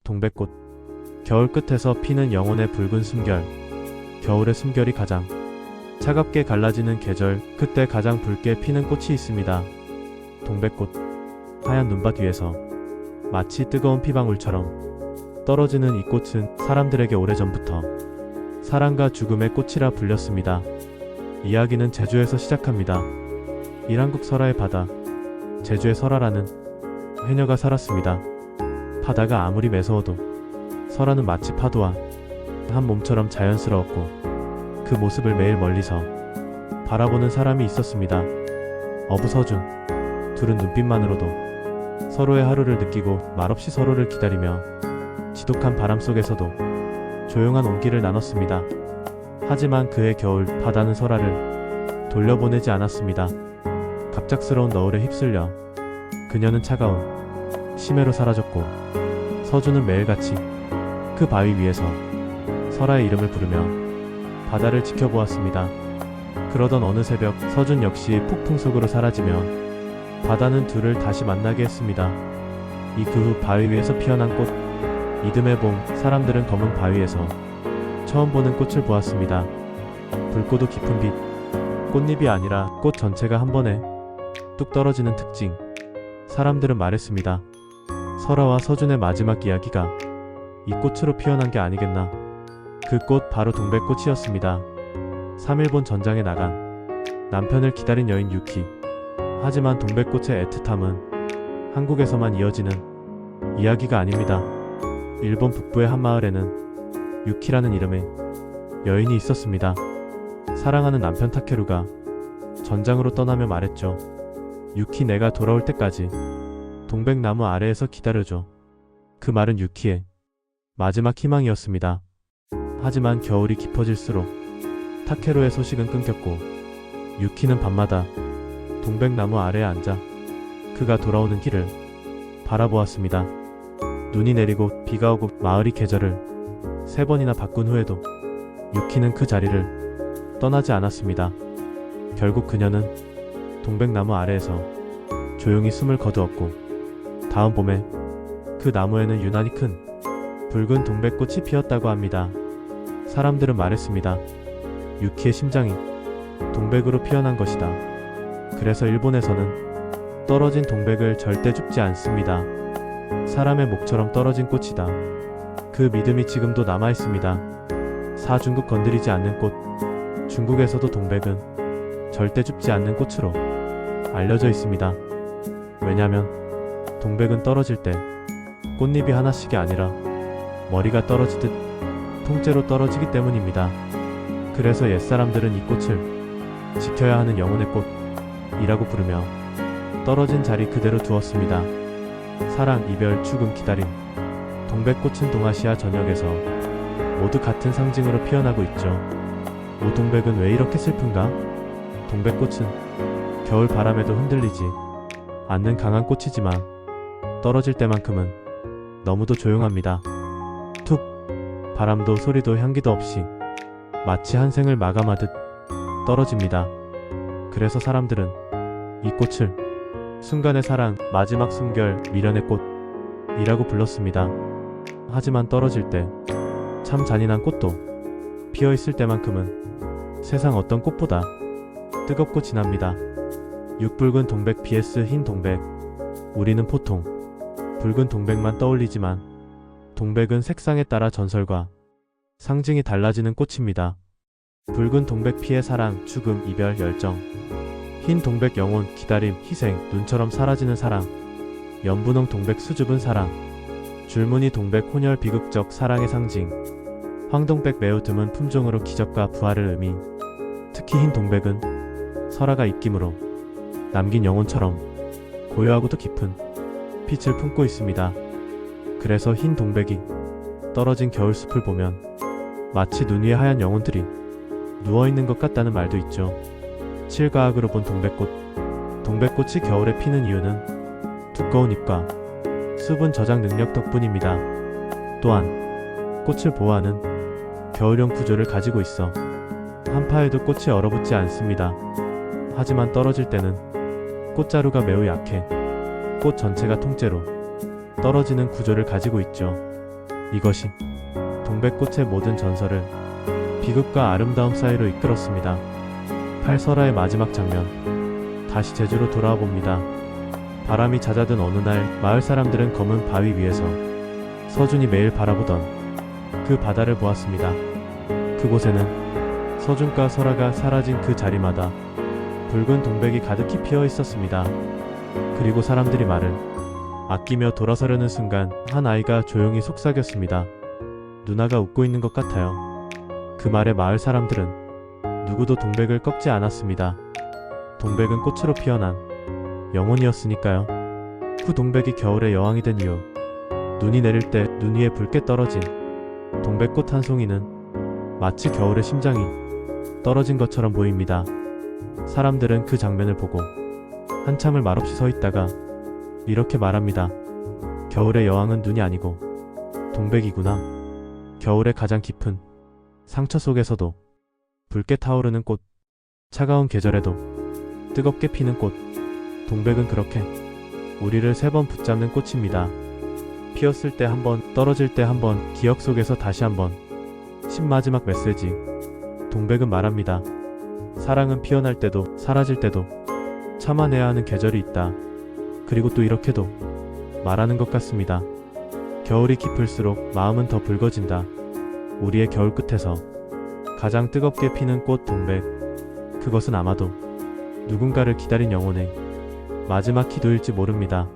동백꽃. 겨울 끝에서 피는 영혼의 붉은 숨결. 겨울의 숨결이 가장 차갑게 갈라지는 계절, 그때 가장 붉게 피는 꽃이 있습니다. 동백꽃. 하얀 눈밭 위에서 마치 뜨거운 피방울처럼 떨어지는 이 꽃은 사람들에게 오래전부터 사랑과 죽음의 꽃이라 불렸습니다. 이야기는 제주에서 시작합니다. 일한국 설화의 바다, 제주의 설화라는 해녀가 살았습니다. 바다가 아무리 매서워도 설화는 마치 파도와 한 몸처럼 자연스러웠고 그 모습을 매일 멀리서 바라보는 사람이 있었습니다. 어부서준. 둘은 눈빛만으로도 서로의 하루를 느끼고 말없이 서로를 기다리며 지독한 바람 속에서도 조용한 온기를 나눴습니다. 하지만 그해 겨울 바다는 설화를 돌려보내지 않았습니다. 갑작스러운 너울에 휩쓸려 그녀는 차가운 심해로 사라졌고 서준은 매일같이 그 바위 위에서 설화의 이름을 부르며 바다를 지켜보았습니다. 그러던 어느 새벽 서준 역시 폭풍 속으로 사라지며 바다는 둘을 다시 만나게 했습니다. 이 그 후 바위 위에서 피어난 꽃, 이듬해 봄 사람들은 검은 바위에서 처음 보는 꽃을 보았습니다. 붉고도 깊은 빛, 꽃잎이 아니라 꽃 전체가 한 번에 뚝 떨어지는 특징. 사람들은 말했습니다. 설화와 서준의 마지막 이야기가 이 꽃으로 피어난 게 아니겠나. 그 꽃 바로 동백꽃이었습니다. 3일본 전장에 나간 남편을 기다린 여인 유키. 하지만 동백꽃의 애틋함은 한국에서만 이어지는 이야기가 아닙니다. 일본 북부의 한 마을에는 유키라는 이름의 여인이 있었습니다. 사랑하는 남편 타케루가 전장으로 떠나며 말했죠. 유키, 내가 돌아올 때까지 동백나무 아래에서 기다려줘. 그 말은 유키의 마지막 희망이었습니다. 하지만 겨울이 깊어질수록 타케루의 소식은 끊겼고 유키는 밤마다 동백나무 아래에 앉아 그가 돌아오는 길을 바라보았습니다. 눈이 내리고 비가 오고 마을이 계절을 3번이나 바꾼 후에도 유키는 그 자리를 떠나지 않았습니다. 결국 그녀는 동백나무 아래에서 조용히 숨을 거두었고 다음 봄에 그 나무에는 유난히 큰 붉은 동백꽃이 피었다고 합니다. 사람들은 말했습니다. 유키의 심장이 동백으로 피어난 것이다. 그래서 일본에서는 떨어진 동백을 절대 줍지 않습니다. 사람의 목처럼 떨어진 꽃이다. 그 믿음이 지금도 남아있습니다. 중국 건드리지 않는 꽃. 중국에서도 동백은 절대 줍지 않는 꽃으로 알려져 있습니다. 왜냐면 동백은 떨어질 때 꽃잎이 하나씩이 아니라 머리가 떨어지듯 통째로 떨어지기 때문입니다. 그래서 옛사람들은 이 꽃을 지켜야 하는 영혼의 꽃이라고 부르며 떨어진 자리 그대로 두었습니다. 사랑, 이별, 죽음, 기다림. 동백꽃은 동아시아 전역에서 모두 같은 상징으로 피어나고 있죠. 오동백은 왜 이렇게 슬픈가? 동백꽃은 겨울 바람에도 흔들리지 않는 강한 꽃이지만 떨어질 때만큼은 너무도 조용합니다. 툭! 바람도 소리도 향기도 없이 마치 한 생을 마감하듯 떨어집니다. 그래서 사람들은 이 꽃을 순간의 사랑, 마지막 숨결, 미련의 꽃이라고 불렀습니다. 하지만 떨어질 때 참 잔인한 꽃도 피어있을 때만큼은 세상 어떤 꽃보다 뜨겁고 진합니다. 육붉은 동백 vs 흰 동백. 우리는 보통 붉은 동백만 떠올리지만 동백은 색상에 따라 전설과 상징이 달라지는 꽃입니다. 붉은 동백 피의 사랑, 죽음, 이별, 열정. 흰 동백 영혼, 기다림, 희생, 눈처럼 사라지는 사랑. 연분홍 동백 수줍은 사랑. 줄무늬 동백 혼혈 비극적 사랑의 상징. 황동백 매우 드문 품종으로 기적과 부활을 의미. 특히 흰 동백은 설화가 입김으로 남긴 영혼처럼 고요하고도 깊은 빛을 품고 있습니다. 그래서 흰 동백이 떨어진 겨울숲을 보면 마치 눈 위에 하얀 영혼들이 누워있는 것 같다는 말도 있죠. 칠과학으로 본 동백꽃. 동백꽃이 겨울에 피는 이유는 두꺼운 잎과 수분 저장 능력 덕분입니다. 또한 꽃을 보호하는 겨울용 구조를 가지고 있어 한파에도 꽃이 얼어붙지 않습니다. 하지만 떨어질 때는 꽃자루가 매우 약해 꽃 전체가 통째로 떨어지는 구조를 가지고 있죠. 이것이 동백꽃의 모든 전설을 비극과 아름다움 사이로 이끌었습니다. 팔설아의 마지막 장면. 다시 제주로 돌아와 봅니다. 바람이 잦아든 어느 날 마을 사람들은 검은 바위 위에서 서준이 매일 바라보던 그 바다를 보았습니다. 그곳에는 서준과 설아가 사라진 그 자리마다 붉은 동백이 가득히 피어 있었습니다. 그리고 사람들이 말을 아끼며 돌아서려는 순간 한 아이가 조용히 속삭였습니다. 누나가 웃고 있는 것 같아요. 그 말에 마을 사람들은 누구도 동백을 꺾지 않았습니다. 동백은 꽃으로 피어난 영혼이었으니까요. 후 동백이 겨울의 여왕이 된 이유. 눈이 내릴 때 눈 위에 붉게 떨어진 동백꽃 한 송이는 마치 겨울의 심장이 떨어진 것처럼 보입니다. 사람들은 그 장면을 보고 한참을 말없이 서 있다가 이렇게 말합니다. 겨울의 여왕은 눈이 아니고 동백이구나. 겨울의 가장 깊은 상처 속에서도 붉게 타오르는 꽃, 차가운 계절에도 뜨겁게 피는 꽃, 동백은 그렇게 우리를 3번 붙잡는 꽃입니다. 피었을 때 한 번, 떨어질 때 한 번, 기억 속에서 다시 한 번. 신마지막 메시지. 동백은 말합니다. 사랑은 피어날 때도 사라질 때도 참아내야 하는 계절이 있다. 그리고 또 이렇게도 말하는 것 같습니다. 겨울이 깊을수록 마음은 더 붉어진다. 우리의 겨울 끝에서 가장 뜨겁게 피는 꽃 동백. 그것은 아마도 누군가를 기다린 영혼의 마지막 기도일지 모릅니다.